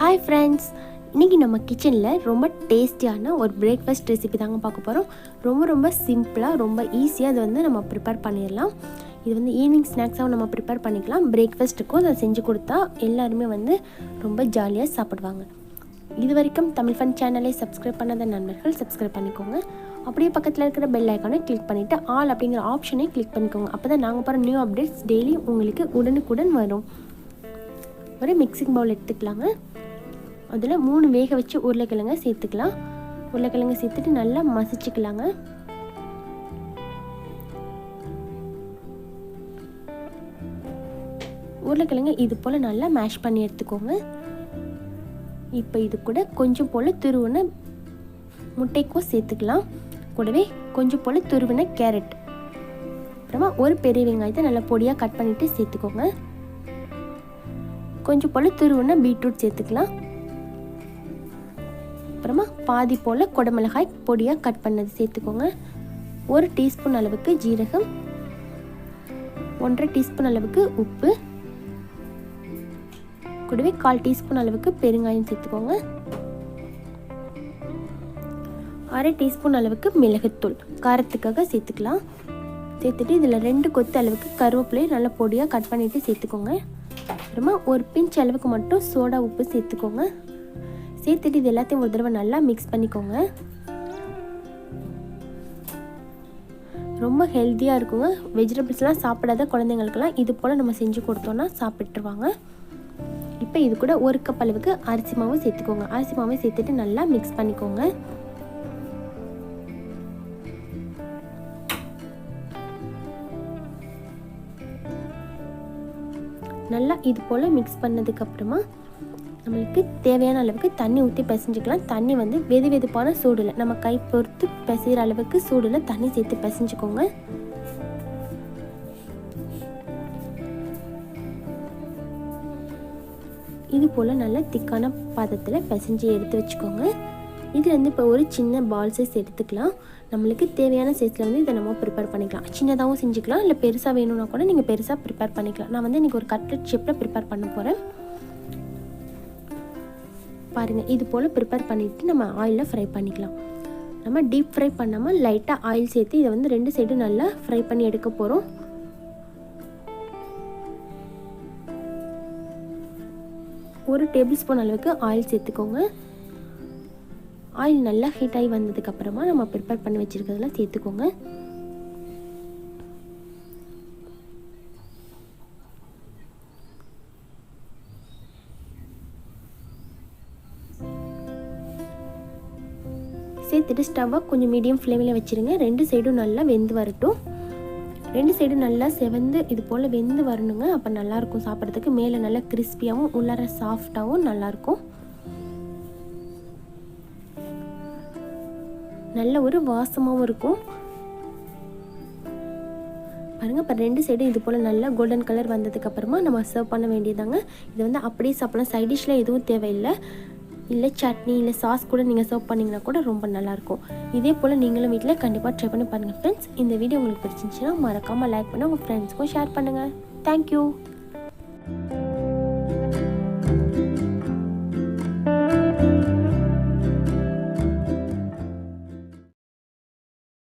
Hi friends, இன்றைக்கி நம்ம கிச்சனில் ரொம்ப டேஸ்டியான ஒரு பிரேக்ஃபாஸ்ட் ரெசிபி தாங்க பார்க்க போகிறோம். ரொம்ப சிம்பிளாக ரொம்ப ஈஸியாக அதை நம்ம ப்ரிப்பேர் பண்ணிடலாம். இது ஈவினிங் ஸ்நாக்ஸாகவும் நம்ம ப்ரிப்பேர் பண்ணிக்கலாம். பிரேக்ஃபாஸ்ட்டுக்கும் அதை செஞ்சு கொடுத்தா எல்லாருமே ரொம்ப ஜாலியாக சாப்பிடுவாங்க. இது வரைக்கும் தமிழ் ஃபன் சேனலை சப்ஸ்கிரைப் பண்ணாத நண்பர்கள் சப்ஸ்கிரைப் பண்ணிக்கோங்க. அப்படியே பக்கத்தில் இருக்கிற பெல் ஐக்கானை கிளிக் பண்ணிவிட்டு ஆல் அப்படிங்கிற ஆப்ஷனை கிளிக் பண்ணிக்கோங்க. அப்போ தான் நாங்கள் போகிற நியூ அப்டேட்ஸ் டெய்லி உங்களுக்கு உடனுக்குடன் வரும். ஒரு மிக்சிங் பவுல் எடுத்துக்கலாங்க. அதில் 3 வேக வச்சு உருளைக்கிழங்க சேர்த்துக்கலாம். உருளைக்கிழங்கு சேர்த்துட்டு நல்லா மசிச்சுக்கலாங்க. உருளைக்கிழங்கு இது போல் நல்லா மேஷ் பண்ணி எடுத்துக்கோங்க. இப்போ இது கூட கொஞ்சம் போல் துருவின முட்டைக்கோஸ் சேர்த்துக்கலாம். கூடவே கொஞ்சம் போல் துருவின கேரட், அப்புறமா ஒரு பெரிய வெங்காயத்தை நல்லா பொடியாக கட் பண்ணிவிட்டு சேர்த்துக்கோங்க. கொஞ்சம் போல் துருவின பீட்ரூட் சேர்த்துக்கலாம். அப்புறமா பாதி போல் குடமிளகாய் பொடியாக கட் பண்ணது சேர்த்துக்கோங்க. 1 டீஸ்பூன் அளவுக்கு ஜீரகம், 1.5 டீஸ்பூன் அளவுக்கு உப்பு, கூடவே 1/4 டீஸ்பூன் அளவுக்கு பெருங்காயம் சேர்த்துக்கோங்க. 1/2 டீஸ்பூன் அளவுக்கு மிளகுத்தூள் காரத்துக்காக சேர்த்துக்கலாம். சேர்த்துட்டு இதில் 2 கொத்து அளவுக்கு கருவேப்பிலையை நல்லா பொடியாக கட் பண்ணிவிட்டு சேர்த்துக்கோங்க. அப்புறமா ஒரு பிஞ்ச் அளவுக்கு மட்டும் சோடா உப்பு சேர்த்துக்கோங்க. சேர்த்துட்டு இது எல்லாத்தையும் ஒரு தடவை நல்லா மிக்ஸ் பண்ணிக்கோங்க. ரொம்ப ஹெல்த்தியாக இருக்குங்க. வெஜிடபிள்ஸ்லாம் சாப்பிடாத குழந்தைங்களுக்கெல்லாம் இது போல் நம்ம செஞ்சு கொடுத்தோன்னா சாப்பிட்டுருவாங்க. இப்போ இது கூட 1 கப் அளவுக்கு அரிசி மாவு சேர்த்துக்கோங்க. அரிசி மாவை சேர்த்துட்டு நல்லா மிக்ஸ் பண்ணிக்கோங்க. நல்லா இது போல் மிக்ஸ் பண்ணதுக்கப்புறமா நம்மளுக்கு தேவையான அளவுக்கு தண்ணி ஊற்றி பிசைஞ்சிக்கலாம். தண்ணி வெது வெதுப்பான சூடில் நம்ம கை பொறுத்து பிசைகிற அளவுக்கு சூடில் தண்ணி சேர்த்து பிசைஞ்சிக்கோங்க. இது போல் நல்லா திக்கான பாதத்தில் பிசைஞ்சு எடுத்து வச்சுக்கோங்க. இது இப்போ ஒரு சின்ன பால் சைஸ் எடுத்துக்கலாம். நம்மளுக்கு தேவையான சைஸில் இதை நம்ம ப்ரிப்பேர் பண்ணிக்கலாம். சின்னதாகவும் செஞ்சுக்கலாம், இல்லை பெருசாக வேணும்னா கூட நீங்கள் பெருசாக ப்ரிப்பேர் பண்ணிக்கலாம். நான் இன்றைக்கி ஒரு கட்லெட் ஷேப்பில் ப்ரிப்பேர் பண்ண போகிறேன். பாருங்கள், இது போல் ப்ரிப்பேர் பண்ணிவிட்டு நம்ம ஆயிலில் ஃப்ரை பண்ணிக்கலாம். நம்ம டீப் ஃப்ரை பண்ணாமல் லைட்டாக ஆயில் சேர்த்து இதை 2 சைடும் நல்லா ஃப்ரை பண்ணி எடுக்க போகிறோம். ஒரு டேபிள் ஸ்பூன் அளவுக்கு ஆயில் சேர்த்துக்கோங்க. ஆயில் நல்லா ஹீட் ஆகி வந்ததுக்கப்புறமா நம்ம ப்ரிப்பேர் பண்ணி வச்சுருக்கிறதெல்லாம் சேர்த்துக்கோங்க. சேர்த்துட்டு ஸ்டவ்வை கொஞ்சம் மீடியம் ஃப்ளேமில் வச்சுருங்க. 2 சைடும் நல்லா வெந்து வரட்டும். 2 சைடும் நல்லா செவந்து இது போல் வெந்து வரணுங்க. அப்போ நல்லாயிருக்கும் சாப்பிட்றதுக்கு. மேலே நல்லா கிறிஸ்பியாகவும் உள்ளார சாஃப்டாகவும் நல்லாயிருக்கும். நல்ல ஒரு வாசமாகவும் இருக்கும். பாருங்கள், இப்போ 2 சைடும் இது போல் நல்லா கோல்டன் கலர் வந்ததுக்கப்புறமா நம்ம சர்வ் பண்ண வேண்டியதாங்க. இது அப்படியே சாப்பிடலாம். சைட் டிஷ்ஷில் எதுவும் தேவையில்லை. இல்லை சட்னி இல்லை சாஸ் கூட நீங்கள் சர்வ் பண்ணிங்கன்னா கூட ரொம்ப நல்லாயிருக்கும். இதே போல் நீங்களும் வீட்டில் கண்டிப்பாக ட்ரை பண்ணி பாருங்கள் ஃப்ரெண்ட்ஸ். இந்த வீடியோ உங்களுக்கு பிடிச்சிருந்துச்சுன்னா மறக்காமல் லைக் பண்ணி உங்கள் ஃப்ரெண்ட்ஸ்க்கும் ஷேர் பண்ணுங்கள். தேங்க்யூ.